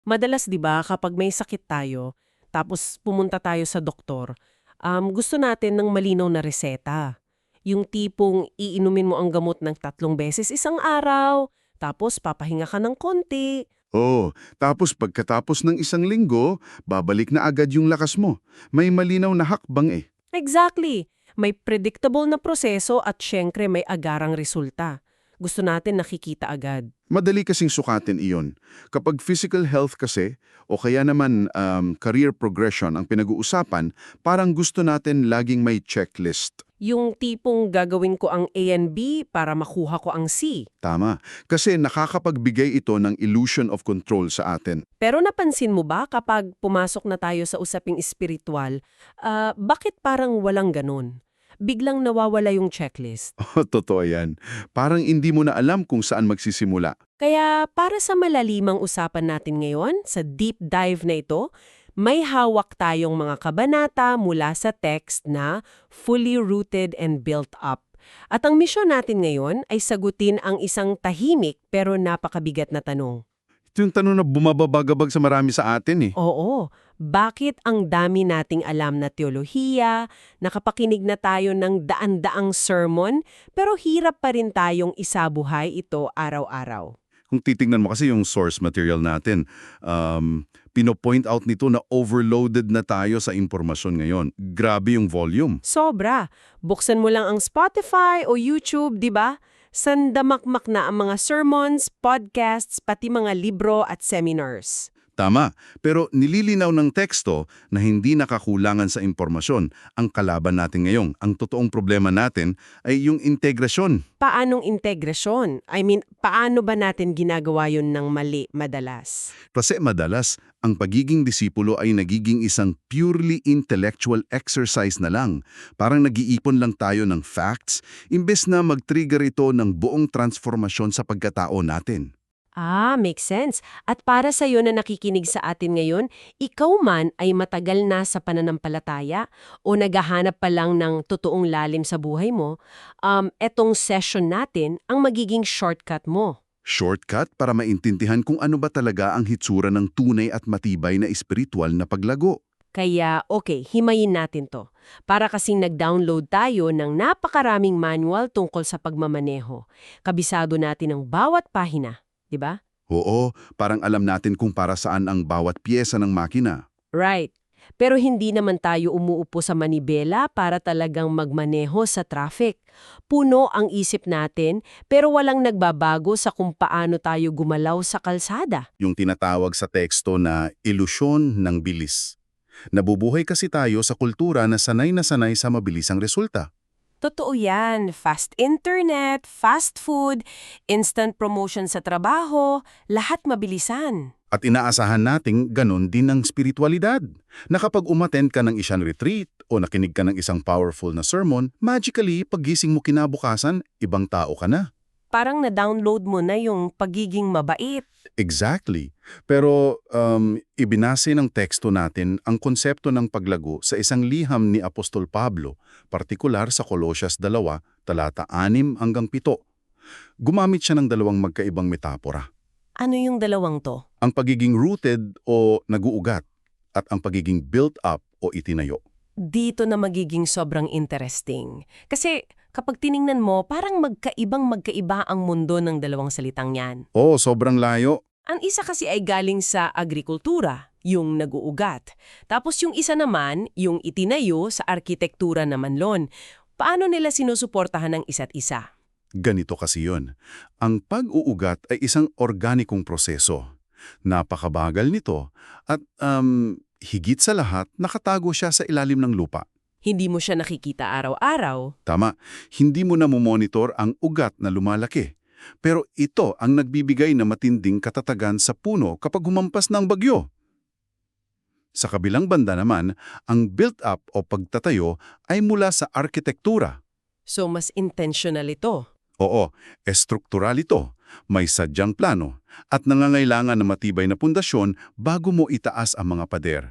Madalas 'di ba kapag may sakit tayo, tapos pumunta tayo sa doktor, gusto natin ng malinaw na reseta. Yung tipong iinumin mo ang gamot ng 3 beses isang araw, tapos papahinga ka ng konti. Oo, tapos pagkatapos ng isang linggo, babalik na agad yung lakas mo. May malinaw na hakbang eh. Exactly! May predictable na proseso at syempre may agarang resulta. Gusto natin nakikita agad. Madali kasing sukatin iyon. Kapag physical health kasi, o kaya naman career progression ang pinag-uusapan, parang gusto natin laging may checklist. Yung tipong gagawin ko ang A and B para makuha ko ang C. Tama. Kasi nakakapagbigay ito ng illusion of control sa atin. Pero napansin mo ba kapag pumasok na tayo sa usaping espiritual, bakit parang walang ganun? Biglang nawawala yung checklist. Totoo yan. Parang hindi mo na alam kung saan magsisimula. Kaya para sa malalimang usapan natin ngayon, sa deep dive na ito, may hawak tayong mga kabanata mula sa text na fully rooted and built up. At ang misyon natin ngayon ay sagutin ang isang tahimik pero napakabigat na tanong. Ito yung tanong na bumababagabag sa marami sa atin eh. Oo, bakit ang dami nating alam na teolohiya, nakapakinig na tayo ng daan-daang sermon, pero hirap pa rin tayong isabuhay ito araw-araw? Kung titingnan mo kasi yung source material natin, pino-point out nito na overloaded na tayo sa impormasyon ngayon. Grabe yung volume. Sobra. Buksan mo lang ang Spotify o YouTube, di ba? Sandamakmak na ang mga sermons, podcasts, pati mga libro at seminars. Tama, pero nililinaw ng teksto na hindi nakakulangan sa impormasyon. Ang kalaban natin ngayong, ang totoong problema natin ay yung integrasyon. Paanong integrasyon? Paano ba natin ginagawa yun ng mali madalas? Kasi madalas, ang pagiging disipulo ay nagiging isang purely intellectual exercise na lang. Parang nag-iipon lang tayo ng facts, imbes na mag-trigger ito ng buong transformasyon sa pagkatao natin. Makes sense. At para sa iyo na nakikinig sa atin ngayon, ikaw man ay matagal na sa pananampalataya o naghahanap pa lang ng totoong lalim sa buhay mo, etong session natin ang magiging shortcut mo. Shortcut para maintindihan kung ano ba talaga ang hitsura ng tunay at matibay na espiritual na paglago. Kaya okay, himayin natin to. Para kasing nag-download tayo ng napakaraming manual tungkol sa pagmamaneho. Kabisado natin ang bawat pahina. Diba? Oo, parang alam natin kung para saan ang bawat piyesa ng makina. Right. Pero hindi naman tayo umuupo sa manibela para talagang magmaneho sa traffic. Puno ang isip natin, pero walang nagbabago sa kung paano tayo gumalaw sa kalsada. Yung tinatawag sa teksto na ilusyon ng bilis. Nabubuhay kasi tayo sa kultura na sanay sa mabilisang resulta. Totoo yan. Fast internet, fast food, instant promotion sa trabaho, lahat mabilisan. At inaasahan nating ganon din ang spiritualidad. Na kapag umattend ka ng isang retreat o nakinig ka ng isang powerful na sermon, magically, paggising mo kinabukasan, ibang tao ka na. Parang na-download mo na yung pagiging mabait. Exactly. Pero ibinase ng teksto natin ang konsepto ng paglago sa isang liham ni Apostol Pablo, partikular sa Colosias 2, talata 6 hanggang 7. Gumamit siya ng dalawang magkaibang metapora. Ano yung dalawang to? Ang pagiging rooted o naguugat at ang pagiging built up o itinayo. Dito na magiging sobrang interesting. Kasi kapag tiningnan mo, parang magkaiba ang mundo ng dalawang salitang yan. Oo, sobrang layo. Ang isa kasi ay galing sa agrikultura, yung naguugat. Tapos yung isa naman, yung itinayo sa arkitektura naman lon. Paano nila sinusuportahan ng isa't isa? Ganito kasi yun. Ang pag-uugat ay isang organikong proseso. Napakabagal nito at higit sa lahat, nakatago siya sa ilalim ng lupa. Hindi mo siya nakikita araw-araw. Tama, hindi mo na monitor ang ugat na lumalaki. Pero ito ang nagbibigay na matinding katatagan sa puno kapag humampas ng bagyo. Sa kabilang banda naman, ang built-up o pagtatayo ay mula sa arkitektura. So mas intentional ito. Oo, estruktural ito. May sadyang plano at nangangailangan ng matibay na pundasyon bago mo itaas ang mga pader.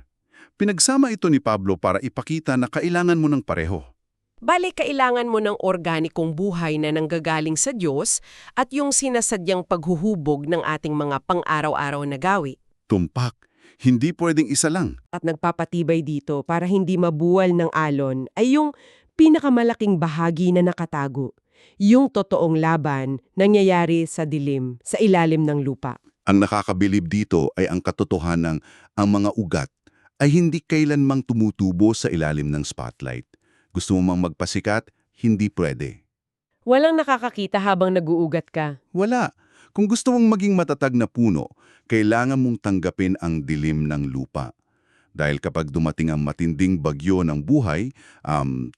Pinagsama ito ni Pablo para ipakita na kailangan mo ng pareho. Bale, kailangan mo ng organikong buhay na nanggagaling sa Diyos at yung sinasadyang paghuhubog ng ating mga pang-araw-araw na gawi. Tumpak. Hindi pwedeng isa lang. At nagpapatibay dito para hindi mabuwal ng alon ay yung pinakamalaking bahagi na nakatago. Yung totoong laban nangyayari sa dilim, sa ilalim ng lupa. Ang nakakabilib dito ay ang katotohanan ng ang mga ugat ay hindi kailanmang tumutubo sa ilalim ng spotlight. Gusto mo mang magpasikat? Hindi pwede. Walang nakakakita habang naguugat ka. Wala. Kung gusto mong maging matatag na puno, kailangan mong tanggapin ang dilim ng lupa. Dahil kapag dumating ang matinding bagyo ng buhay,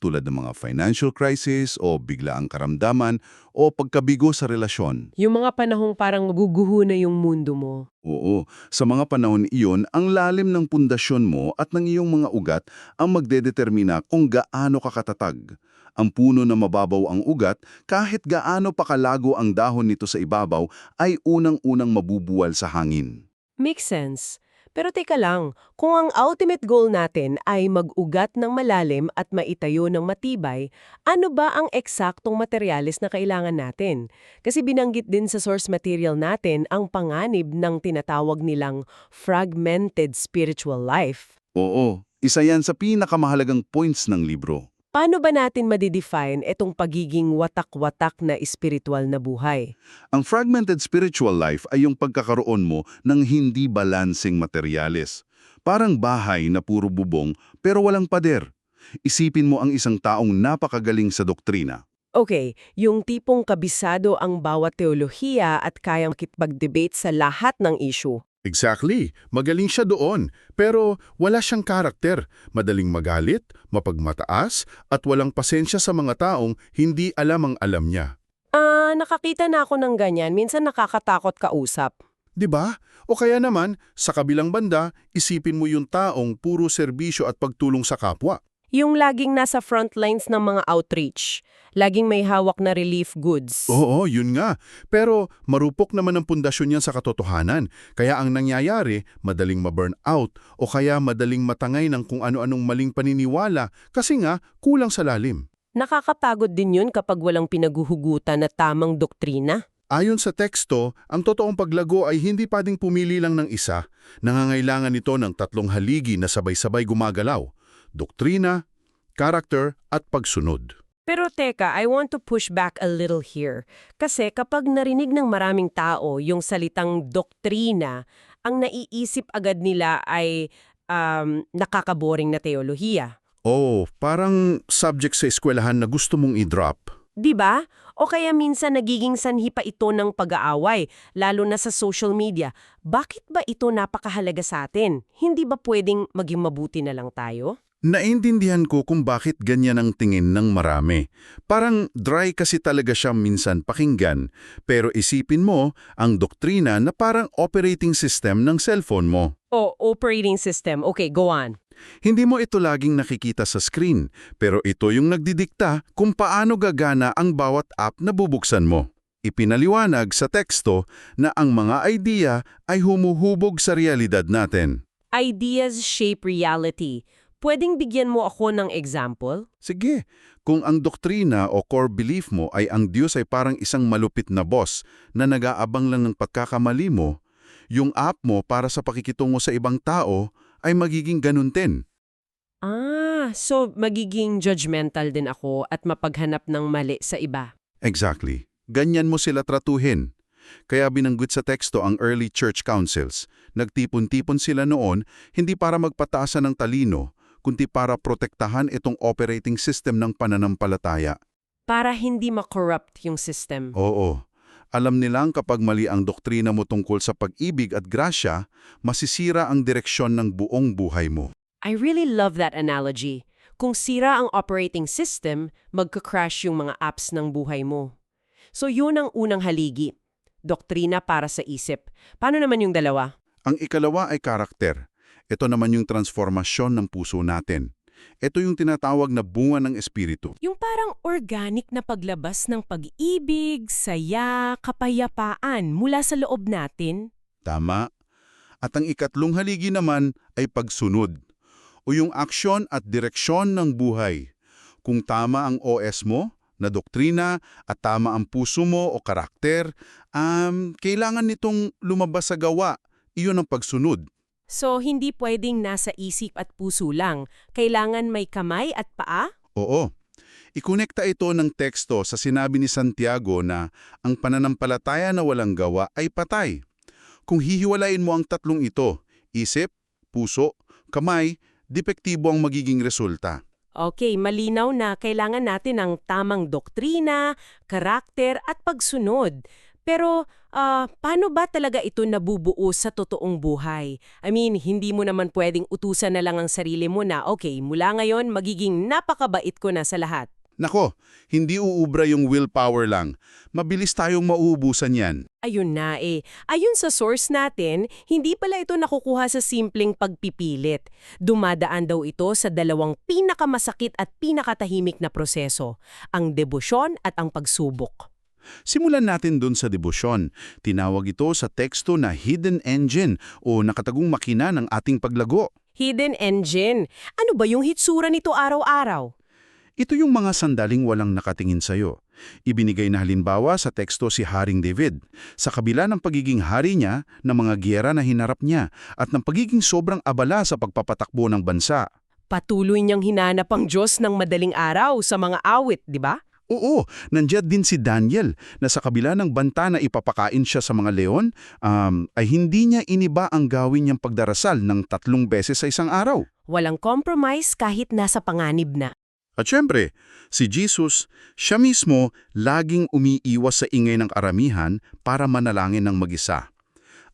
tulad ng mga financial crisis o biglaang karamdaman o pagkabigo sa relasyon. Yung mga panahong parang maguguho na yung mundo mo. Oo, sa mga panahon iyon, ang lalim ng pundasyon mo at ng iyong mga ugat ang magdedetermina kung gaano ka katatag. Ang puno na mababaw ang ugat, kahit gaano pa kalago ang dahon nito sa ibabaw, ay unang-unang mabubuwal sa hangin. Makes sense. Pero teka lang, kung ang ultimate goal natin ay mag-ugat ng malalim at maitayo ng matibay, ano ba ang eksaktong materyales na kailangan natin? Kasi binanggit din sa source material natin ang panganib ng tinatawag nilang fragmented spiritual life. Oo, isa yan sa pinakamahalagang points ng libro. Paano ba natin madidefine itong pagiging watak-watak na espiritual na buhay? Ang fragmented spiritual life ay yung pagkakaroon mo ng hindi balanseng materyales. Parang bahay na puro bubong pero walang pader. Isipin mo ang isang taong napakagaling sa doktrina. Okay, yung tipong kabisado ang bawat teolohiya at kayang makipag-debate sa lahat ng issue. Exactly. Magaling siya doon. Pero wala siyang karakter. Madaling magalit, mapagmataas, at walang pasensya sa mga taong hindi alam ang alam niya. Nakakita na ako ng ganyan. Minsan nakakatakot kausap. 'Di ba? O kaya naman, sa kabilang banda, isipin mo yung taong puro serbisyo at pagtulong sa kapwa. Yung laging nasa front lines ng mga outreach. Laging may hawak na relief goods. Oo, yun nga. Pero marupok naman ang pundasyon niya sa katotohanan. Kaya ang nangyayari, madaling ma-burn out o kaya madaling matangay ng kung ano-anong maling paniniwala kasi nga kulang sa lalim. Nakakapagod din yun kapag walang pinaguhugutan na tamang doktrina. Ayon sa teksto, ang totoong paglago ay hindi pwedeng pumili lang ng isa. Nangangailangan ito ng tatlong haligi na sabay-sabay gumagalaw. Doktrina, character, at pagsunod. Pero teka, I want to push back a little here. Kasi kapag narinig ng maraming tao yung salitang doktrina, ang naiisip agad nila ay nakakaboring na teolohiya. Oh, parang subject sa eskwelahan na gusto mong i-drop. 'Di ba? O kaya minsan nagiging sanhi pa ito ng pag-aaway, lalo na sa social media. Bakit ba ito napakahalaga sa atin? Hindi ba pwedeng maging mabuti na lang tayo? Naintindihan ko kung bakit ganyan ang tingin ng marami. Parang dry kasi talaga siya minsan pakinggan. Pero isipin mo ang doktrina na parang operating system ng cellphone mo. O operating system. Okay, go on. Hindi mo ito laging nakikita sa screen, pero ito yung nagdidikta kung paano gagana ang bawat app na bubuksan mo. Ipinaliwanag sa teksto na ang mga idea ay humuhubog sa realidad natin. Ideas shape reality. Pwedeng bigyan mo ako ng example? Sige, kung ang doktrina o core belief mo ay ang Diyos ay parang isang malupit na boss na nag-aabang lang ng pagkakamali mo, yung app mo para sa pakikitungo sa ibang tao ay magiging ganun din. So magiging judgmental din ako at mapaghanap ng mali sa iba. Exactly. Ganyan mo sila tratuhin. Kaya binanggit sa teksto ang early church councils. Nagtipon-tipon sila noon hindi para magpataasan ng talino, kundi para protektahan itong operating system ng pananampalataya. Para hindi ma-corrupt yung system. Oo. Alam nilang kapag mali ang doktrina mo tungkol sa pag-ibig at grasya, masisira ang direksyon ng buong buhay mo. I really love that analogy. Kung sira ang operating system, magka-crash yung mga apps ng buhay mo. So yun ang unang haligi. Doktrina para sa isip. Paano naman yung dalawa? Ang ikalawa ay karakter. Ito naman yung transformasyon ng puso natin. Ito yung tinatawag na bunga ng espiritu. Yung parang organic na paglabas ng pag-ibig, saya, kapayapaan mula sa loob natin. Tama. At ang ikatlong haligi naman ay pagsunod o yung aksyon at direksyon ng buhay. Kung tama ang OS mo na doktrina at tama ang puso mo o karakter, kailangan nitong lumabas sa gawa, Iyon ang pagsunod. So, hindi pwedeng nasa isip at puso lang. Kailangan may kamay at paa? Oo. Ikonekta ito ng teksto sa sinabi ni Santiago na ang pananampalataya na walang gawa ay patay. Kung hihiwalayin mo ang tatlong ito, isip, puso, kamay, depektibo ang magiging resulta. Okay, malinaw na kailangan natin ng tamang doktrina, karakter at pagsunod. Pero paano ba talaga ito nabubuo sa totoong buhay? I mean, hindi mo naman pwedeng utusan na lang ang sarili mo na, okay, mula ngayon magiging napakabait ko na sa lahat. Nako, hindi uubra yung willpower lang. Mabilis tayong mauubusan yan. Ayun na eh. Ayun sa source natin, hindi pala ito nakukuha sa simpleng pagpipilit. Dumadaan daw ito sa dalawang pinakamasakit at pinakatahimik na proseso, ang debosyon at ang pagsubok. Simulan natin dun sa debosyon. Tinawag ito sa teksto na hidden engine o nakatagong makina ng ating paglago. Hidden engine. Ano ba yung hitsura nito araw-araw? Ito yung mga sandaling walang nakatingin sa'yo. Ibinigay na halimbawa sa teksto si Haring David. Sa kabila ng pagiging hari niya, ng mga giyera na hinarap niya, at ng pagiging sobrang abala sa pagpapatakbo ng bansa. Patuloy niyang hinanap ang Diyos ng madaling araw sa mga awit, di ba? Oo, nandiyan din si Daniel na sa kabila ng banta na ipapakain siya sa mga leon, ay hindi niya iniba ang gawin niyang pagdarasal ng 3 beses sa isang araw. Walang compromise kahit nasa panganib na. At syempre, si Jesus, siya mismo laging umiiwas sa ingay ng karamihan para manalangin ng mag-isa.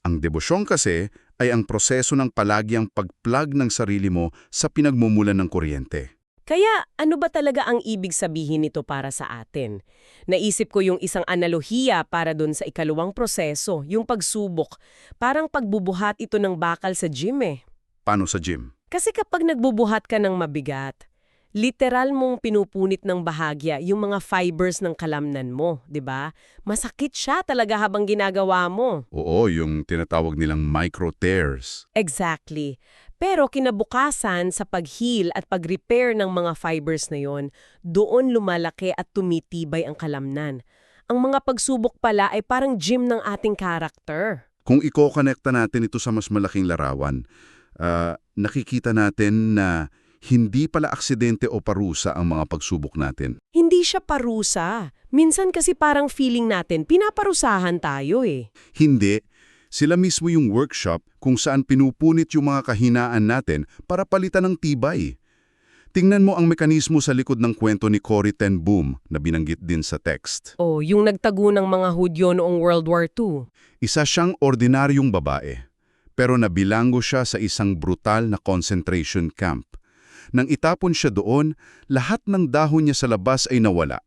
Ang debosyon kasi ay ang proseso ng palagyang pag-plug ng sarili mo sa pinagmumulan ng kuryente. Kaya ano ba talaga ang ibig sabihin nito para sa atin? Naisip ko yung isang analohiya para dun sa ikalawang proseso, yung pagsubok. Parang pagbubuhat ito ng bakal sa gym eh. Paano sa gym? Kasi kapag nagbubuhat ka ng mabigat, literal mong pinupunit ng bahagya yung mga fibers ng kalamnan mo, di ba? Masakit siya talaga habang ginagawa mo. Oo, yung tinatawag nilang micro tears. Exactly. Pero kinabukasan sa pag-heal at pag-repair ng mga fibers na yon, doon lumalaki at tumitibay ang kalamnan. Ang mga pagsubok pala ay parang gym ng ating character. Kung i-connecta natin ito sa mas malaking larawan, nakikita natin na hindi pala aksidente o parusa ang mga pagsubok natin. Hindi siya parusa. Minsan kasi parang feeling natin, pinaparusahan tayo eh. Hindi. Sila mismo yung workshop kung saan pinupunit yung mga kahinaan natin para palitan ng tibay. Tingnan mo ang mekanismo sa likod ng kwento ni Corrie ten Boom na binanggit din sa text. Oh, yung nagtago ng mga Hudyo noong World War II. Isa siyang ordinaryong babae, pero nabilanggo siya sa isang brutal na concentration camp. Nang itapon siya doon, lahat ng dahon niya sa labas ay nawala.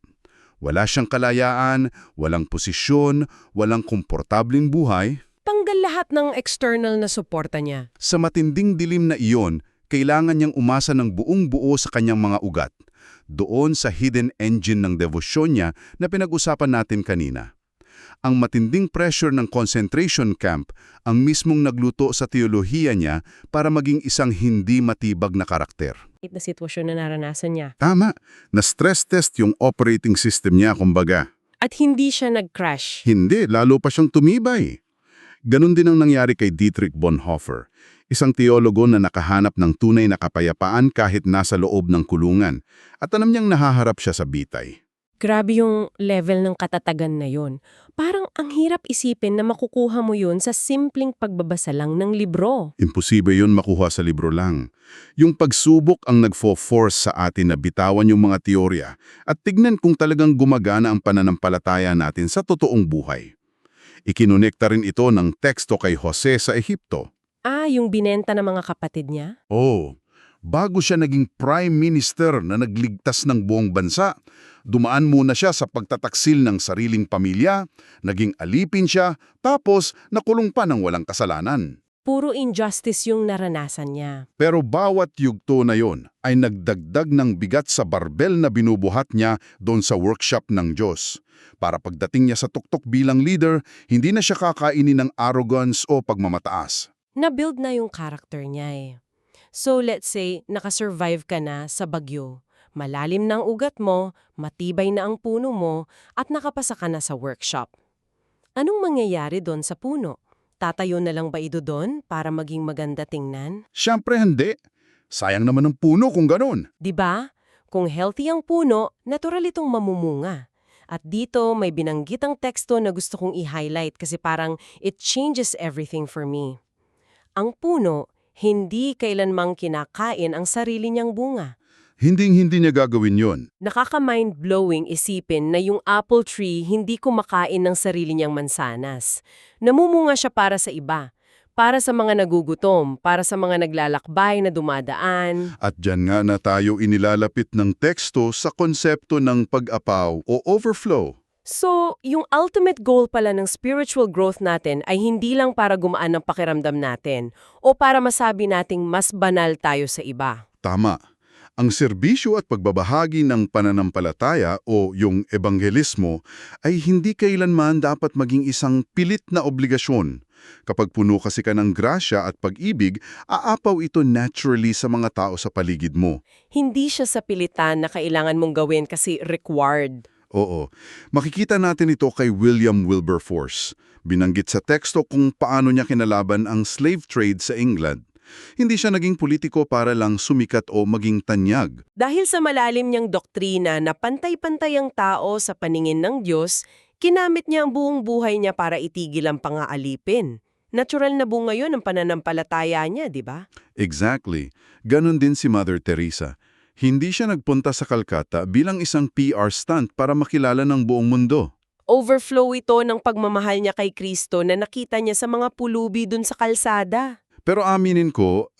Wala siyang kalayaan, walang posisyon, walang komportabling buhay. Tanggal lahat ng external na suporta niya. Sa matinding dilim na iyon, kailangan niyang umasa ng buong buo sa kanyang mga ugat. Doon sa hidden engine ng devosyon niya na pinag-usapan natin kanina. Ang matinding pressure ng concentration camp ang mismong nagluto sa teolohiya niya para maging isang hindi matibag na karakter. Na sitwasyon na naranasan niya. Tama, na-stress test yung operating system niya kumbaga. At hindi siya nag-crash. Hindi, lalo pa siyang tumibay. Ganon din ang nangyari kay Dietrich Bonhoeffer, isang teologo na nakahanap ng tunay na kapayapaan kahit nasa loob ng kulungan, at alam niyang nahaharap siya sa bitay. Grabe yung level ng katatagan na yon. Parang ang hirap isipin na makukuha mo yun sa simpleng pagbabasa lang ng libro. Imposible yun makuha sa libro lang. Yung pagsubok ang nagfo-force sa atin na bitawan yung mga teorya at tignan kung talagang gumagana ang pananampalataya natin sa totoong buhay. Ikinonekta rin ito ng teksto kay Jose sa Ehipto. Ah, yung binenta ng mga kapatid niya? Oh, bago siya naging prime minister na nagligtas ng buong bansa, dumaan muna siya sa pagtataksil ng sariling pamilya, naging alipin siya, tapos nakulong pa ng walang kasalanan. Puro injustice yung naranasan niya. Pero bawat yugto na yon ay nagdagdag ng bigat sa barbel na binubuhat niya doon sa workshop ng Diyos. Para pagdating niya sa tuktok bilang leader, hindi na siya kakainin ng arrogance o pagmamataas. Na-build na yung character niya eh. So let's say, nakasurvive ka na sa bagyo. Malalim na ang ugat mo, matibay na ang puno mo, at nakapasa ka na sa workshop. Anong mangyayari doon sa puno? Tatayo na lang ba ito doon para maging maganda tingnan? Siyempre hindi. Sayang naman ng puno kung ganun. 'Di ba? Kung healthy ang puno, natural itong mamumunga. At dito may binanggit ang teksto na gusto kong i-highlight kasi parang it changes everything for me. Ang puno, hindi kailanmang kinakain ang sarili niyang bunga. Hinding-hindi niya gagawin yun. Nakaka-mind-blowing isipin na yung apple tree hindi kumakain ng sarili niyang mansanas. Namumunga siya para sa iba. Para sa mga nagugutom, para sa mga naglalakbay na dumadaan. At dyan nga na tayo inilalapit ng teksto sa konsepto ng pag-apaw o overflow. So, yung ultimate goal pala ng spiritual growth natin ay hindi lang para gumaan ang pakiramdam natin o para masabi nating mas banal tayo sa iba. Tama. Ang serbisyo at pagbabahagi ng pananampalataya o yung ebanghelismo ay hindi kailanman dapat maging isang pilit na obligasyon. Kapag puno kasi ka ng grasya at pag-ibig, aapaw ito naturally sa mga tao sa paligid mo. Hindi siya sa pilitan na kailangan mong gawin kasi required. Oo. Makikita natin ito kay William Wilberforce. Binanggit sa teksto kung paano niya kinalaban ang slave trade sa England. Hindi siya naging politiko para lang sumikat o maging tanyag. Dahil sa malalim niyang doktrina na pantay-pantay ang tao sa paningin ng Diyos, kinamit niya ang buong buhay niya para itigil ang pang-aalipin. Natural na bunga yun ang pananampalataya niya, di ba? Exactly. Ganon din si Mother Teresa. Hindi siya nagpunta sa Calcutta bilang isang PR stunt para makilala ng buong mundo. Overflow ito ng pagmamahal niya kay Kristo na nakita niya sa mga pulubi dun sa kalsada. Pero aminin ko,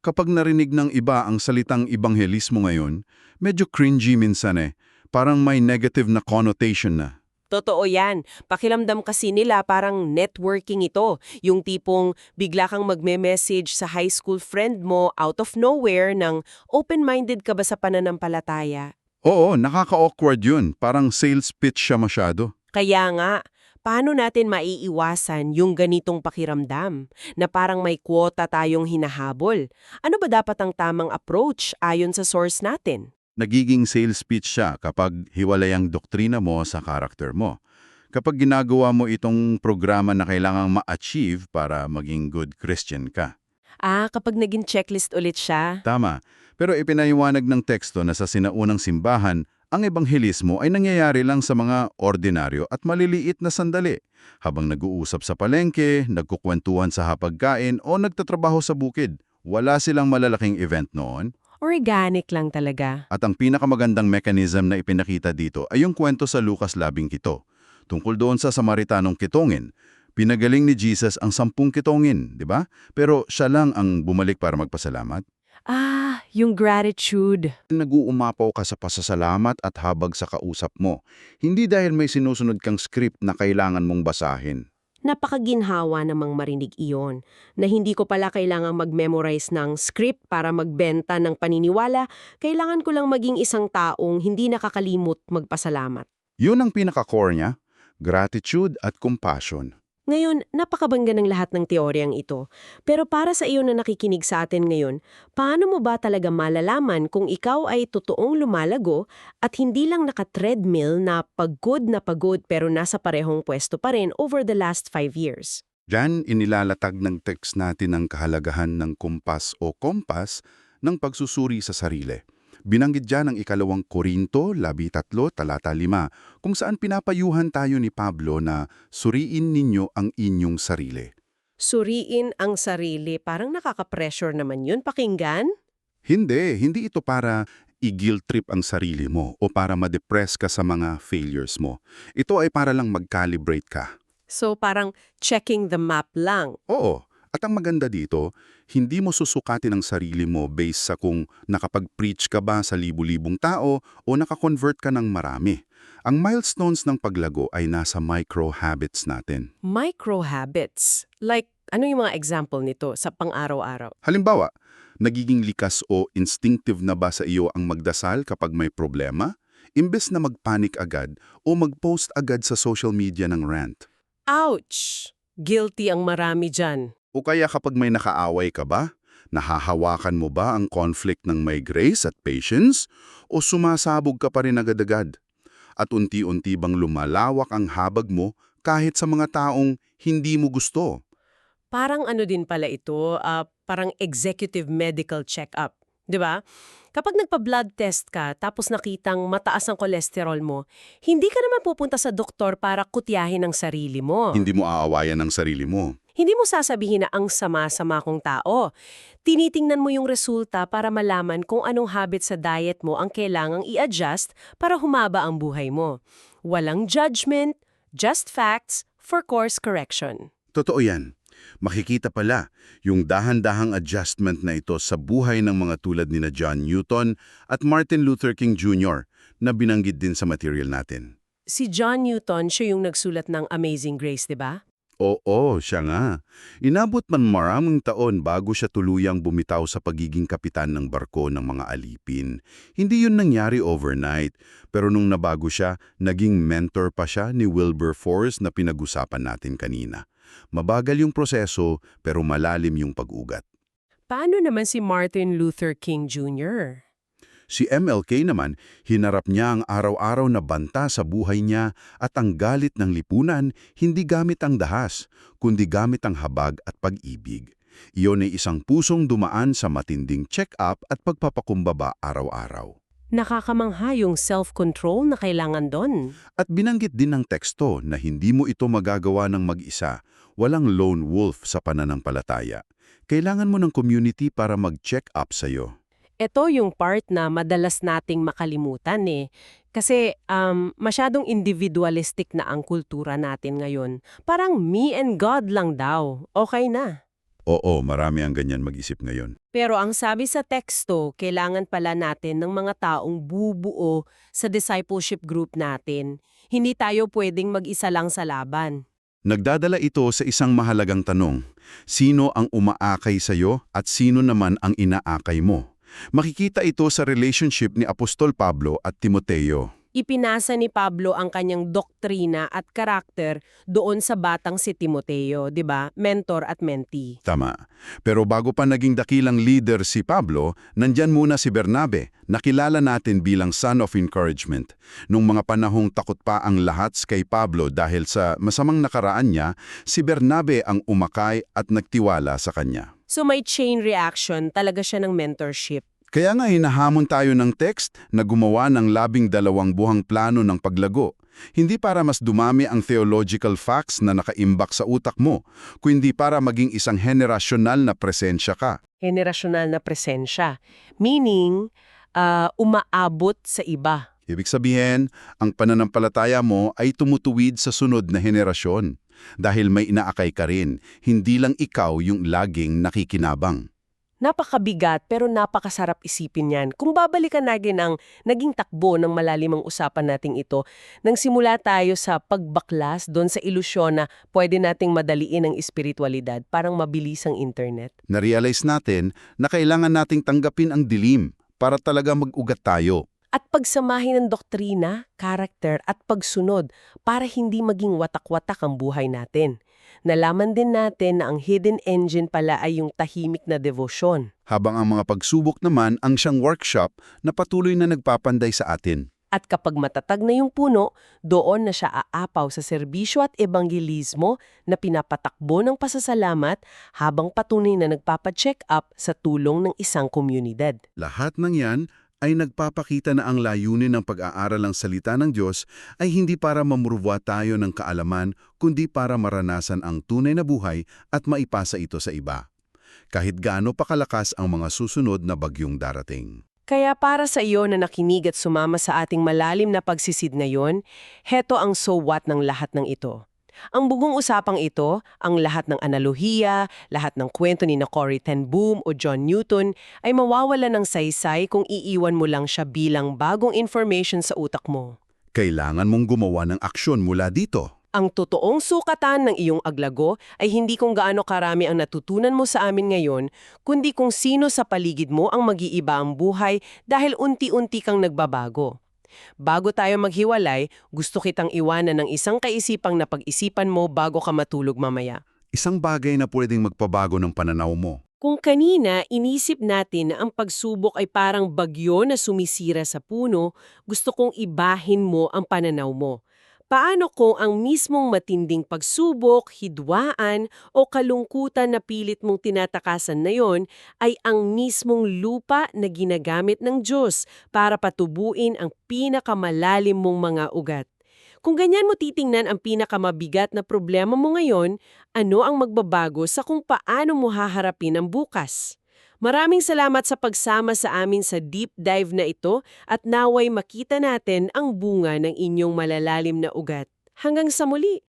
kapag narinig ng iba ang salitang ibanghelismo ngayon, medyo cringy minsan eh. Parang may negative na connotation na. Totoo yan. Pakiramdam kasi nila parang networking ito. Yung tipong bigla kang magme-message sa high school friend mo out of nowhere ng open-minded ka ba sa pananampalataya? Oo, nakaka-awkward yun. Parang sales pitch siya masyado. Kaya nga, paano natin maiiwasan yung ganitong pakiramdam na parang may kwota tayong hinahabol? Ano ba dapat ang tamang approach ayon sa source natin? Nagiging sales pitch siya kapag hiwalay ang doktrina mo sa karakter mo. Kapag ginagawa mo itong programa na kailangang ma-achieve para maging good Christian ka. Kapag naging checklist ulit siya. Tama. Pero ipinaliwanag ng teksto na sa sinaunang simbahan, ang ebanghelismo ay nangyayari lang sa mga ordinaryo at maliliit na sandali. Habang nag-uusap sa palengke, nagkukwentuhan sa hapagkain o nagtatrabaho sa bukid. Wala silang malalaking event noon. Organic lang talaga. At ang pinakamagandang mechanism na ipinakita dito ay yung kwento sa Lucas 17. Tungkol doon sa Samaritanong kitongin. Pinagaling ni Jesus ang 10 kitongin, di ba? Pero siya lang ang bumalik para magpasalamat. Yung gratitude. Nag-uumapaw ka sa pasasalamat at habag sa kausap mo. Hindi dahil may sinusunod kang script na kailangan mong basahin. Napakaginhawa namang marinig iyon, na hindi ko pala kailangang mag-memorize ng script para magbenta ng paniniwala, kailangan ko lang maging isang taong hindi nakakalimot magpasalamat. Yun ang pinaka-core niya, gratitude at compassion. Ngayon, napakabangga ng lahat ng teoryang ito. Pero para sa iyo na nakikinig sa atin ngayon, paano mo ba talaga malalaman kung ikaw ay totoong lumalago at hindi lang naka-treadmill na pagod pero nasa parehong pwesto pa rin over the last 5 years? Diyan inilalatag ng text natin ang kahalagahan ng kumpas o kompas ng pagsusuri sa sarili. Binanggit dyan ang 2 Korinto, 13, talata 5, kung saan pinapayuhan tayo ni Pablo na suriin ninyo ang inyong sarili. Suriin ang sarili, parang nakaka-pressure naman yun pakinggan? Hindi ito para i-guilt trip ang sarili mo o para ma-depress ka sa mga failures mo. Ito ay para lang mag-calibrate ka. So parang checking the map lang. Oo. At ang maganda dito, hindi mo susukatin ang sarili mo based sa kung nakapag-preach ka ba sa libu-libong tao o nakakonvert ka ng marami. Ang milestones ng paglago ay nasa micro-habits natin. Micro-habits? Like, ano yung mga example nito sa pang-araw-araw? Halimbawa, nagiging likas o instinctive na ba sa iyo ang magdasal kapag may problema? Imbes na mag-panic agad o mag-post agad sa social media ng rant. Ouch! Guilty ang marami dyan. O kaya kapag may nakaaway ka ba? Nahahawakan mo ba ang conflict ng may grace at patience? O sumasabog ka pa rin agad-agad? At unti-unti bang lumalawak ang habag mo kahit sa mga taong hindi mo gusto? Parang ano din pala ito, parang executive medical check-up. 'Di ba? Kapag nagpa-blood test ka tapos nakitang mataas ang kolesterol mo, hindi ka naman pupunta sa doktor para kutyahin ang sarili mo. Hindi mo aawayan ang sarili mo. Hindi mo sasabihin na ang sama-sama kong tao. Tinitingnan mo yung resulta para malaman kung anong habit sa diet mo ang kailangang i-adjust para humaba ang buhay mo. Walang judgment, just facts for course correction. Totoo yan. Makikita pala yung dahan-dahang adjustment na ito sa buhay ng mga tulad ni John Newton at Martin Luther King Jr. na binanggit din sa material natin. Si John Newton, siya yung nagsulat ng Amazing Grace, di ba? Oo, siya nga. Inabot man maraming taon bago siya tuluyang bumitaw sa pagiging kapitan ng barko ng mga alipin. Hindi yun nangyari overnight, pero nung nabago siya, naging mentor pa siya ni Wilberforce na pinag-usapan natin kanina. Mabagal yung proseso, pero malalim yung pag-ugat. Paano naman si Martin Luther King Jr.? Si MLK naman, hinarap niya ang araw-araw na banta sa buhay niya at ang galit ng lipunan hindi gamit ang dahas, kundi gamit ang habag at pag-ibig. Iyon ay isang pusong dumaan sa matinding check-up at pagpapakumbaba araw-araw. Nakakamangha yung self-control na kailangan doon. At binanggit din ng teksto na hindi mo ito magagawa ng mag-isa, walang lone wolf sa pananampalataya. Kailangan mo ng community para mag-check up sa'yo. Ito yung part na madalas nating makalimutan eh. Kasi masyadong individualistic na ang kultura natin ngayon. Parang me and God lang daw. Okay na. Oo, marami ang ganyan mag-isip ngayon. Pero ang sabi sa teksto, kailangan pala natin ng mga taong bubuo sa discipleship group natin. Hindi tayo pwedeng mag-isa lang sa laban. Nagdadala ito sa isang mahalagang tanong. Sino ang umaakay sa'yo at sino naman ang inaakay mo? Makikita ito sa relationship ni Apostol Pablo at Timoteo. Ipinasa ni Pablo ang kanyang doktrina at karakter doon sa batang si Timoteo, 'di ba? Mentor at mentee. Tama. Pero bago pa naging dakilang leader si Pablo, nandyan muna si Bernabe, nakilala natin bilang son of encouragement. Nung mga panahong takot pa ang lahat kay Pablo dahil sa masamang nakaraan niya, si Bernabe ang umakay at nagtiwala sa kanya. So may chain reaction talaga siya ng mentorship. Kaya nga hinahamon tayo ng text na gumawa ng 12 buhang plano ng paglago. Hindi para mas dumami ang theological facts na nakaimbak sa utak mo, kundi para maging isang henerasyonal na presensya ka. Generational na presensya. Meaning, umaabot sa iba. Ibig sabihin, ang pananampalataya mo ay tumutuwid sa sunod na henerasyon. Dahil may inaakay ka rin, hindi lang ikaw yung laging nakikinabang. Napakabigat pero napakasarap isipin yan. Kung babalikan natin ang naging takbo ng malalimang usapan nating ito, nang simula tayo sa pagbaklas doon sa ilusyon na pwede nating madaliin ang espiritualidad, parang mabilis ang internet. Narealize natin na kailangan nating tanggapin ang dilim para talaga mag-ugat tayo. At pagsamahin ng doktrina, karakter at pagsunod para hindi maging watak-watak ang buhay natin. Nalaman din natin na ang hidden engine pala ay yung tahimik na devosyon. Habang ang mga pagsubok naman ang siyang workshop na patuloy na nagpapanday sa atin. At kapag matatag na yung puno, doon na siya aapaw sa serbisyo at ebanghelismo na pinapatakbo ng pasasalamat habang patunay na nagpapacheck up sa tulong ng isang komunidad. Lahat ng yan ay nagpapakita na ang layunin ng pag-aaral ng salita ng Diyos ay hindi para mamurwa tayo ng kaalaman, kundi para maranasan ang tunay na buhay at maipasa ito sa iba. Kahit gaano pa kalakas ang mga susunod na bagyong darating. Kaya para sa iyo na nakinig at sumama sa ating malalim na pagsisid ngayon, heto ang so what ng lahat ng ito. Ang bugong usapang ito, ang lahat ng analohiya, lahat ng kwento ni Corrie ten Boom o John Newton ay mawawala ng saysay kung iiwan mo lang siya bilang bagong information sa utak mo. Kailangan mong gumawa ng aksyon mula dito. Ang totoong sukatan ng iyong aglago ay hindi kung gaano karami ang natutunan mo sa amin ngayon, kundi kung sino sa paligid mo ang mag-iiba ang buhay dahil unti-unti kang nagbabago. Bago tayo maghiwalay, gusto kitang iwanan ng isang kaisipang napag-isipan mo bago ka matulog mamaya. Isang bagay na pwedeng magpabago ng pananaw mo. Kung kanina inisip natin na ang pagsubok ay parang bagyo na sumisira sa puno, gusto kong ibahin mo ang pananaw mo. Paano kung ang mismong matinding pagsubok, hidwaan o kalungkutan na pilit mong tinatakasan na yon ay ang mismong lupa na ginagamit ng Diyos para patubuin ang pinakamalalim mong mga ugat? Kung ganyan mo titingnan ang pinakamabigat na problema mo ngayon, ano ang magbabago sa kung paano mo haharapin ang bukas? Maraming salamat sa pagsama sa amin sa deep dive na ito at naway makita natin ang bunga ng inyong malalalim na ugat. Hanggang sa muli!